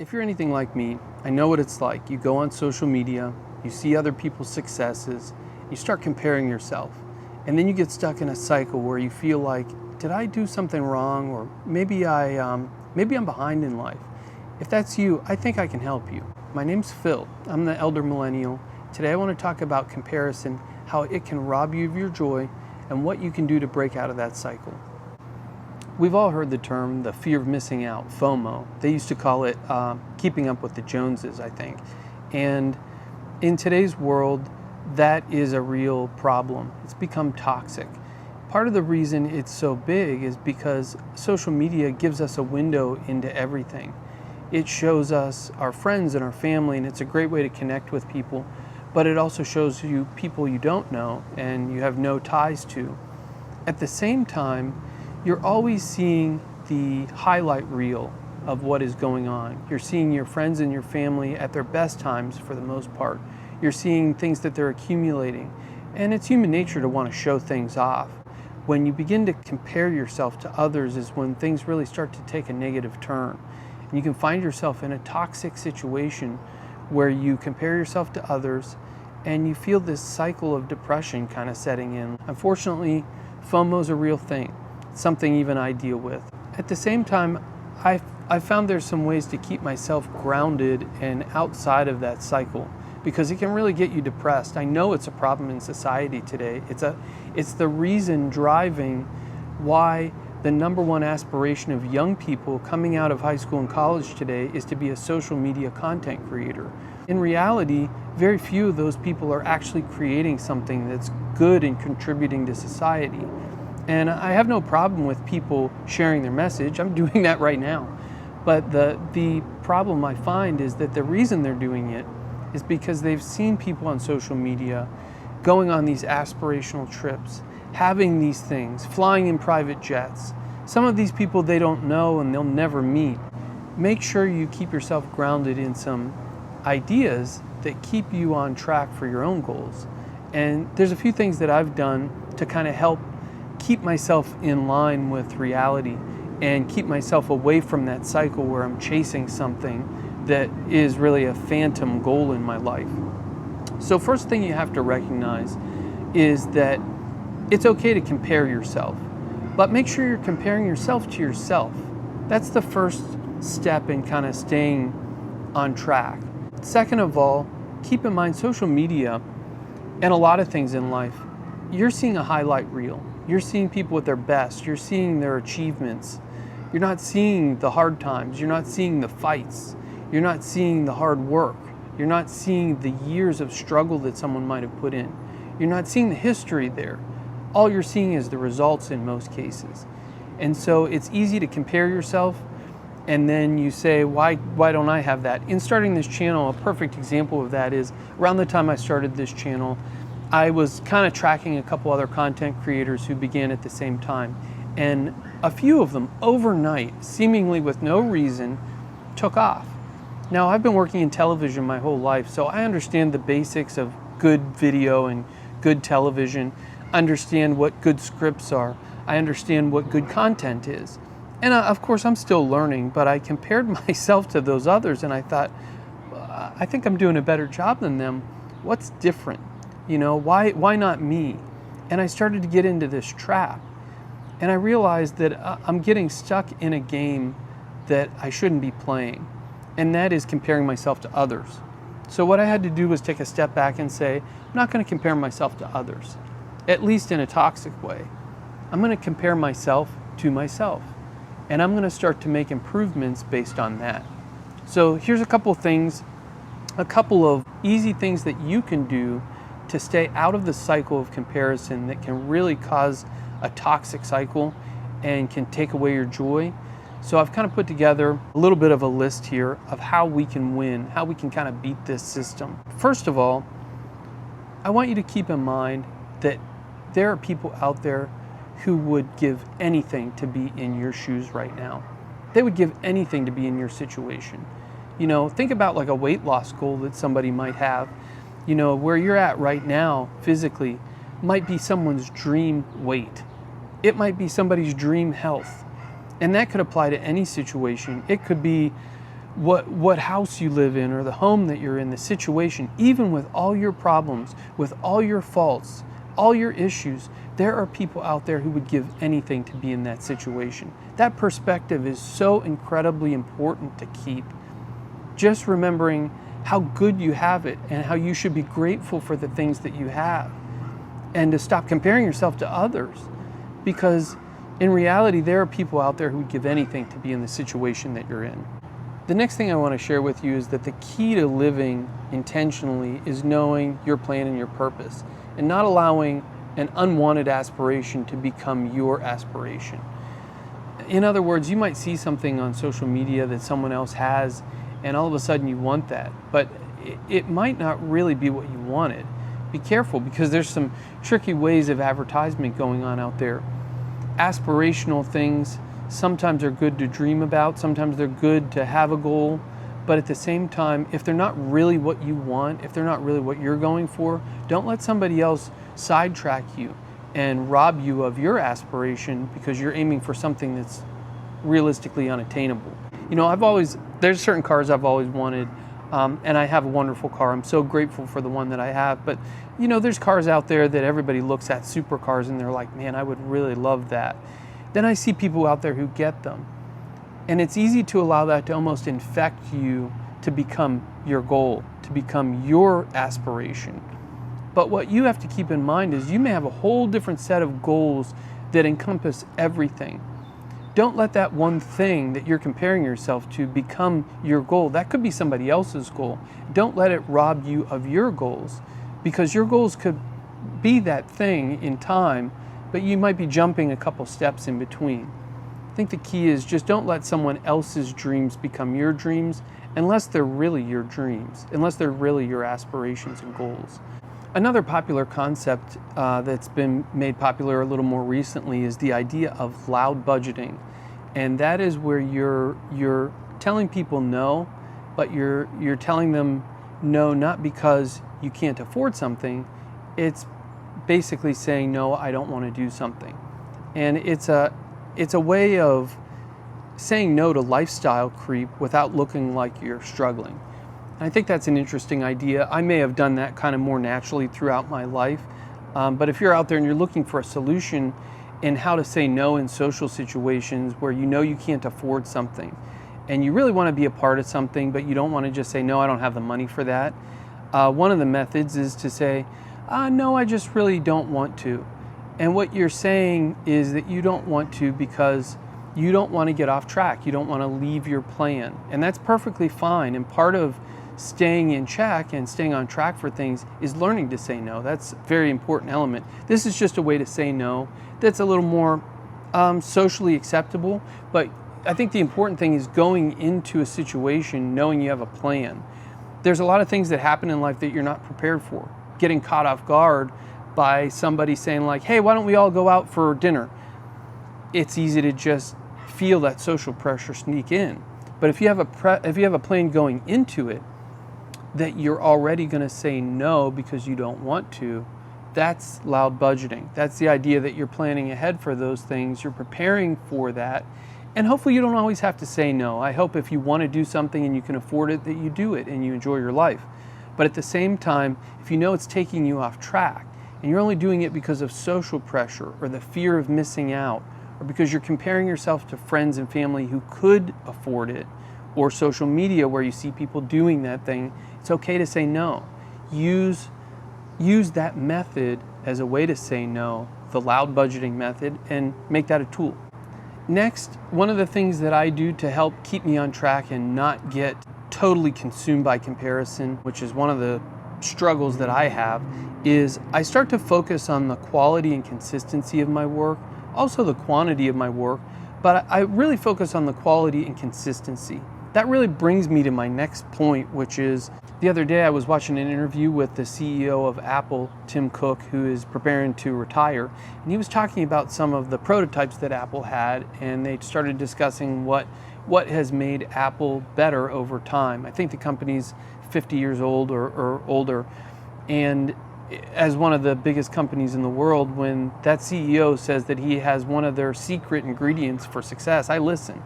If you're anything like me, I know what it's like. You go on social media, you see other people's successes, you start comparing yourself, and then you get stuck in a cycle where you feel like, did I do something wrong, or maybe I'm behind in life. If that's you, I think I can help you. My name's Phil. I'm the elder millennial. Today I want to talk about comparison, how it can rob you of your joy, and what you can do to break out of that cycle. We've all heard the term, the fear of missing out, FOMO. They used to call it keeping up with the Joneses, I think. And in today's world, that is a real problem. It's become toxic. Part of the reason it's so big is because social media gives us a window into everything. It shows us our friends and our family, and it's a great way to connect with people, but it also shows you people you don't know and you have no ties to. At the same time, you're always seeing the highlight reel of what is going on. You're seeing your friends and your family at their best times for the most part. You're seeing things that they're accumulating. And it's human nature to want to show things off. When you begin to compare yourself to others is when things really start to take a negative turn. And you can find yourself in a toxic situation where you compare yourself to others and you feel this cycle of depression kind of setting in. Unfortunately, FOMO is a real thing. Something even I deal with. At the same time, I found there's some ways to keep myself grounded and outside of that cycle, because it can really get you depressed. I know it's a problem in society today. It's the reason driving why the number one aspiration of young people coming out of high school and college today is to be a social media content creator. In reality, very few of those people are actually creating something that's good and contributing to society. And I have no problem with people sharing their message. I'm doing that right now. But the problem I find is that the reason they're doing it is because they've seen people on social media going on these aspirational trips, having these things, flying in private jets. Some of these people they don't know and they'll never meet. Make sure you keep yourself grounded in some ideas that keep you on track for your own goals. And there's a few things that I've done to kind of help keep myself in line with reality and keep myself away from that cycle where I'm chasing something that is really a phantom goal in my life. So first thing you have to recognize is that it's okay to compare yourself, but make sure you're comparing yourself to yourself. That's the first step in kind of staying on track. Second of all, keep in mind social media and a lot of things in life, you're seeing a highlight reel. You're seeing people at their best. You're seeing their achievements. You're not seeing the hard times. You're not seeing the fights. You're not seeing the hard work. You're not seeing the years of struggle that someone might have put in. You're not seeing the history there. All you're seeing is the results in most cases. And so it's easy to compare yourself and then you say, why don't I have that? In starting this channel, a perfect example of that is around the time I started this channel, I was kind of tracking a couple other content creators who began at the same time. And a few of them overnight, seemingly with no reason, took off. Now, I've been working in television my whole life, so I understand the basics of good video and good television, understand what good scripts are, I understand what good content is. And of course, I'm still learning, but I compared myself to those others and I thought, I think I'm doing a better job than them. What's different? You know, why not me? And I started to get into this trap. And I realized that I'm getting stuck in a game that I shouldn't be playing. And that is comparing myself to others. So what I had to do was take a step back and say, I'm not going to compare myself to others, at least in a toxic way. I'm going to compare myself to myself. And I'm going to start to make improvements based on that. So here's a couple things, a couple of easy things that you can do to stay out of the cycle of comparison that can really cause a toxic cycle and can take away your joy. So I've kind of put together a little bit of a list here of how we can win, how we can kind of beat this system. First of all, I want you to keep in mind that there are people out there who would give anything to be in your shoes right now. They would give anything to be in your situation. You know, think about like a weight loss goal that somebody might have. You know, where you're at right now physically might be someone's dream weight. It might be somebody's dream health. And that could apply to any situation. It could be what house you live in or the home that you're in, the situation, even with all your problems, with all your faults, all your issues, there are people out there who would give anything to be in that situation. That perspective is so incredibly important to keep. Just remembering how good you have it and how you should be grateful for the things that you have, and to stop comparing yourself to others, because in reality there are people out there who would give anything to be in the situation that you're in. The next thing I want to share with you is that the key to living intentionally is knowing your plan and your purpose, and not allowing an unwanted aspiration to become your aspiration. In other words, you might see something on social media that someone else has, and all of a sudden you want that, but it might not really be what you wanted. Be careful, because there's some tricky ways of advertisement going on out there. Aspirational things sometimes are good to dream about, sometimes they're good to have a goal, but at the same time, if they're not really what you want, if they're not really what you're going for, don't let somebody else sidetrack you and rob you of your aspiration because you're aiming for something that's realistically unattainable. You know, there's certain cars I've always wanted, and I have a wonderful car. I'm so grateful for the one that I have, but you know, there's cars out there that everybody looks at, supercars, and they're like, man, I would really love that. Then I see people out there who get them. And it's easy to allow that to almost infect you to become your goal, to become your aspiration. But what you have to keep in mind is you may have a whole different set of goals that encompass everything. Don't let that one thing that you're comparing yourself to become your goal. That could be somebody else's goal. Don't let it rob you of your goals, because your goals could be that thing in time, but you might be jumping a couple steps in between. I think the key is just don't let someone else's dreams become your dreams unless they're really your dreams, unless they're really your aspirations and goals. Another popular concept that's been made popular a little more recently is the idea of loud budgeting. And that is where you're telling people no, but you're telling them no not because you can't afford something. It's basically saying, no, I don't want to do something. And it's a way of saying no to lifestyle creep without looking like you're struggling. And I think that's an interesting idea. I may have done that kind of more naturally throughout my life. But if you're out there and you're looking for a solution in how to say no in social situations where you know you can't afford something, and you really want to be a part of something, but you don't want to just say, no, I don't have the money for that. One of the methods is to say, no, I just really don't want to. And what you're saying is that you don't want to because you don't want to get off track. You don't want to leave your plan. And that's perfectly fine. And part of staying in check and staying on track for things is learning to say no. That's a very important element. This is just a way to say no that's a little more socially acceptable. But I think the important thing is going into a situation knowing you have a plan. There's a lot of things that happen in life that you're not prepared for. Getting caught off guard by somebody saying like, hey, why don't we all go out for dinner? It's easy to just feel that social pressure sneak in. But if you have a plan going into it that you're already going to say no because you don't want to, that's loud budgeting. That's the idea that you're planning ahead for those things. You're preparing for that. And hopefully you don't always have to say no. I hope if you want to do something and you can afford it, that you do it and you enjoy your life. But at the same time, if you know it's taking you off track and you're only doing it because of social pressure or the fear of missing out, or because you're comparing yourself to friends and family who could afford it, or social media where you see people doing that thing, it's okay to say no. Use that method as a way to say no, the loud budgeting method, and make that a tool. Next, one of the things that I do to help keep me on track and not get totally consumed by comparison, which is one of the struggles that I have, is I start to focus on the quality and consistency of my work, also the quantity of my work, but I really focus on the quality and consistency. That really brings me to my next point, which is the other day I was watching an interview with the CEO of Apple, Tim Cook, who is preparing to retire, and he was talking about some of the prototypes that Apple had, and they started discussing what has made Apple better over time. I think the company's 50 years old or older, and as one of the biggest companies in the world, when that CEO says that he has one of their secret ingredients for success, I listen.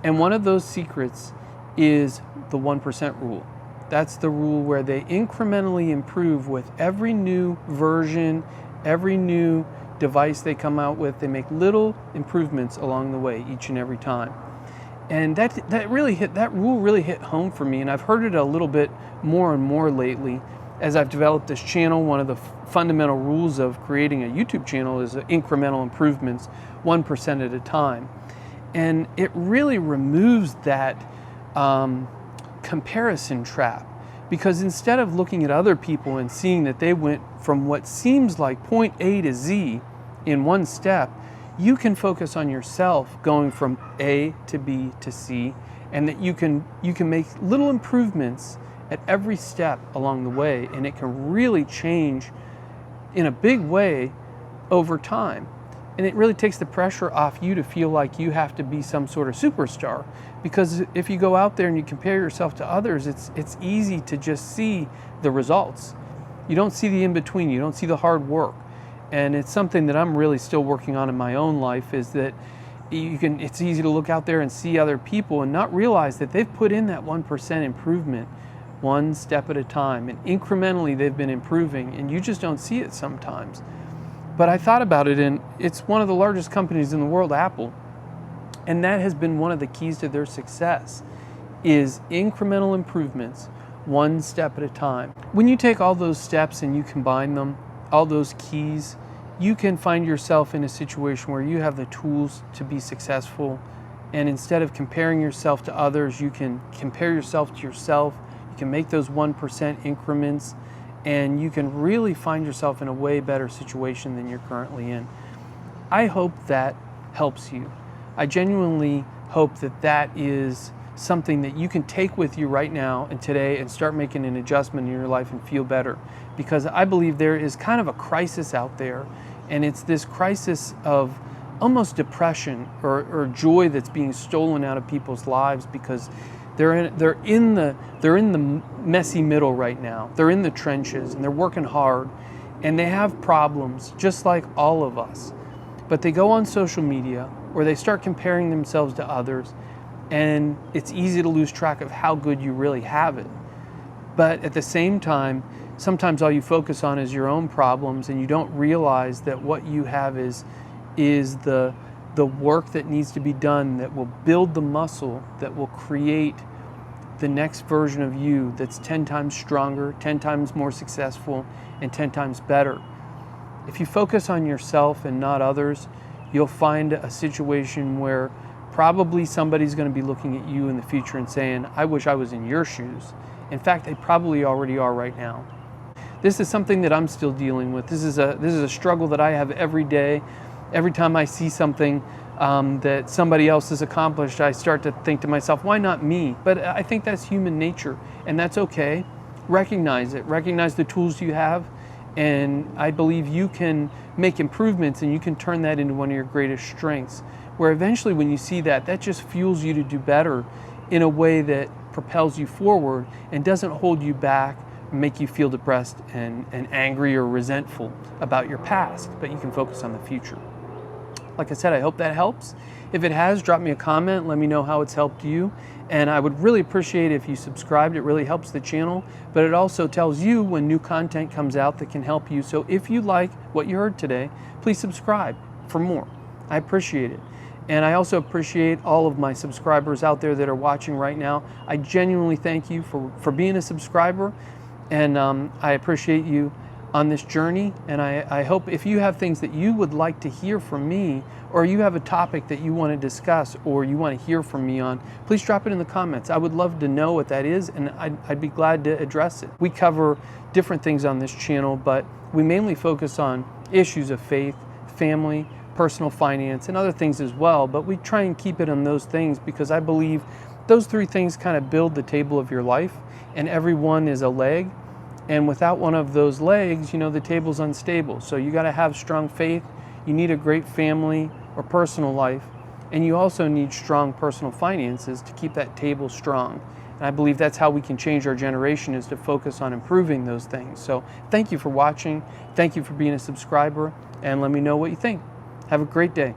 And one of those secrets is the 1% rule. That's the rule where they incrementally improve with every new version, every new device they come out with. They make little improvements along the way each and every time. And that rule really hit home for me, and I've heard it a little bit more and more lately as I've developed this channel. One of the fundamental rules of creating a YouTube channel is incremental improvements, 1% at a time. And it really removes that comparison trap, because instead of looking at other people and seeing that they went from what seems like point A to Z in one step, you can focus on yourself going from A to B to C, and that you can make little improvements at every step along the way, and it can really change in a big way over time. And it really takes the pressure off you to feel like you have to be some sort of superstar, because if you go out there and you compare yourself to others, it's easy to just see the results. You don't see the in-between, you don't see the hard work. And it's something that I'm really still working on in my own life, is that it's easy to look out there and see other people and not realize that they've put in that 1% improvement one step at a time, and incrementally they've been improving, and you just don't see it sometimes. But I thought about it, and it's one of the largest companies in the world, Apple, and that has been one of the keys to their success, is incremental improvements one step at a time. When you take all those steps and you combine them, all those keys, you can find yourself in a situation where you have the tools to be successful. And instead of comparing yourself to others, you can compare yourself to yourself. You can make those 1% increments, and you can really find yourself in a way better situation than you're currently in. I hope that helps you. I genuinely hope that that is something that you can take with you right now and today and start making an adjustment in your life and feel better. Because I believe there is kind of a crisis out there, and it's this crisis of almost depression or joy that's being stolen out of people's lives, because they're in the messy middle right now. They're in the trenches and they're working hard, and they have problems just like all of us. But they go on social media or they start comparing themselves to others, and it's easy to lose track of how good you really have it. But at the same time, sometimes all you focus on is your own problems, and you don't realize that what you have is the work that needs to be done that will build the muscle that will create the next version of you that's 10 times stronger, 10 times more successful, and 10 times better. If you focus on yourself and not others, you'll find a situation where probably somebody's going to be looking at you in the future and saying, I wish I was in your shoes. In fact, they probably already are right now. This is something that I'm still dealing with. This is a struggle that I have every day. Every time I see something that somebody else has accomplished, I start to think to myself, why not me? But I think that's human nature, and that's okay. Recognize it. Recognize the tools you have, and I believe you can make improvements, and you can turn that into one of your greatest strengths, where eventually when you see that, that just fuels you to do better in a way that propels you forward and doesn't hold you back, make you feel depressed and angry or resentful about your past, but you can focus on the future. Like I said, I hope that helps. If it has, drop me a comment, let me know how it's helped you. And I would really appreciate if you subscribed. It really helps the channel, but it also tells you when new content comes out that can help you. So if you like what you heard today, please subscribe for more. I appreciate it. And I also appreciate all of my subscribers out there that are watching right now. I genuinely thank you for being a subscriber, and I appreciate you on this journey. And I hope if you have things that you would like to hear from me, or you have a topic that you want to discuss or you want to hear from me on, please drop it in the comments. I would love to know what that is, and I'd be glad to address it. We cover different things on this channel, but we mainly focus on issues of faith, family, personal finance, and other things as well. But we try and keep it on those things because I believe those three things kind of build the table of your life, and every one is a leg. And without one of those legs, the table's unstable. So you got to have strong faith. You need a great family or personal life. And you also need strong personal finances to keep that table strong. And I believe that's how we can change our generation, is to focus on improving those things. So thank you for watching. Thank you for being a subscriber. And let me know what you think. Have a great day.